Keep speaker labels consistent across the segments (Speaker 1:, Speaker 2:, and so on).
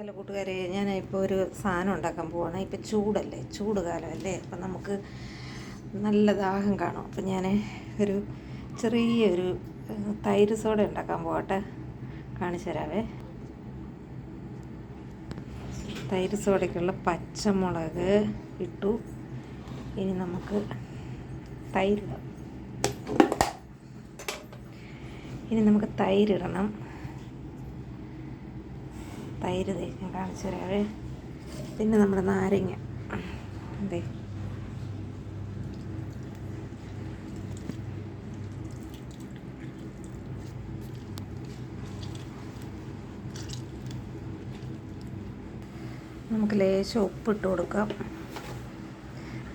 Speaker 1: Hello കൂട്ടുകാരെ, ഞാനിപ്പോൾ ഒരു സാധനം ഉണ്ടാക്കാൻ പോവാണ്. ഇപ്പം ചൂടല്ലേ, ചൂട് കാലമല്ലേ, അപ്പം നമുക്ക് നല്ല ദാഹം കാണും. അപ്പം ഞാൻ ഒരു ചെറിയൊരു തൈര് സോഡ ഉണ്ടാക്കാൻ പോകട്ടെ, കാണിച്ചു തരാവേ. തൈര് സോഡയ്ക്കുള്ള പച്ചമുളക് ഇട്ടു. ഇനി നമുക്ക് തൈരിടാം. തൈരിടണം. തൈര് ഞാൻ കാണിച്ചു തരാവേ. പിന്നെ നമ്മുടെ നാരങ്ങ അതെ, നമുക്ക് ലേശം ഉപ്പിട്ട് കൊടുക്കാം.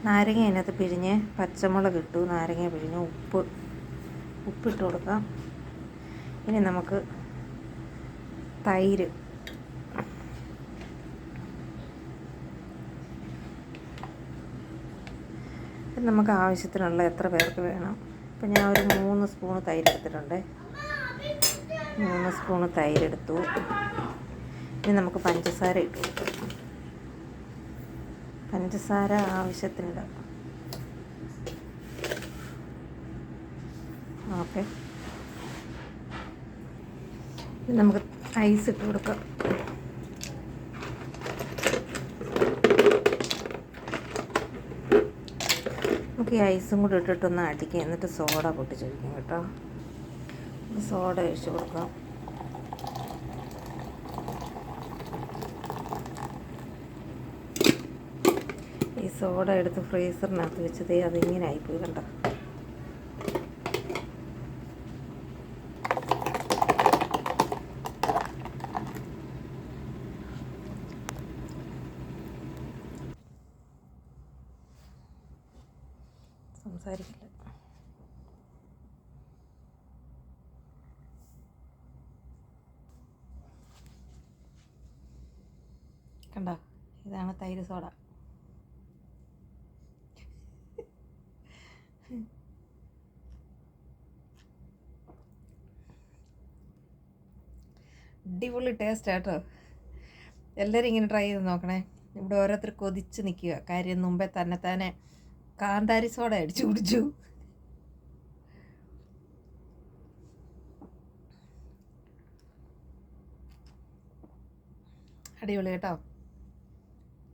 Speaker 1: നാരങ്ങ അതിനകത്ത് പിഴിഞ്ഞ്, പച്ചമുളക് ഇട്ടു, നാരങ്ങ പിഴിഞ്ഞ്, ഉപ്പിട്ട് കൊടുക്കാം. ഇനി നമുക്ക് തൈര്, നമുക്ക് ആവശ്യത്തിനുള്ള എത്ര പേർക്ക് വേണം. ഇപ്പം ഞാൻ ഒരു 3 സ്പൂണ് തൈര് എടുത്തിട്ടുണ്ട്. 3 സ്പൂണ് തൈരെടുത്തു. ഇനി നമുക്ക് പഞ്ചസാര ഇട്ട് കൊടുക്കാം. പഞ്ചസാര ആവശ്യത്തിനിടാം. ഓക്കെ, ഇനി നമുക്ക് ഐസ് ഇട്ട് കൊടുക്കാം. നമുക്ക് ഈ ഐസും കൂടി ഇട്ടിട്ടൊന്ന് അടിക്കുക. എന്നിട്ട് സോഡ പൊട്ടിച്ചൊഴിക്കും കേട്ടോ. സോഡ ഒഴിച്ച് കൊടുക്കാം. ഈ സോഡ എടുത്ത് ഫ്രീസറിനകത്ത് വെച്ചത് അതിങ്ങനെ ആയിപ്പോയി കണ്ടോ. സംസാരിക്കില്ല. കണ്ടോ, ഇതാണ് തൈര് സോഡ. അടിപൊളി ടേസ്റ്റ് കേട്ടോ. എല്ലാവരും ഇങ്ങനെ ട്രൈ ചെയ്ത് നോക്കണേ. ഇവിടെ ഓരോരുത്തർ കൊതിച്ച് നിൽക്കുക. കാര്യം മുമ്പേ തന്നെ കാന്താരി സോഡ അടിച്ചു കുടിച്ചു. അടിപൊളി കേട്ടോ.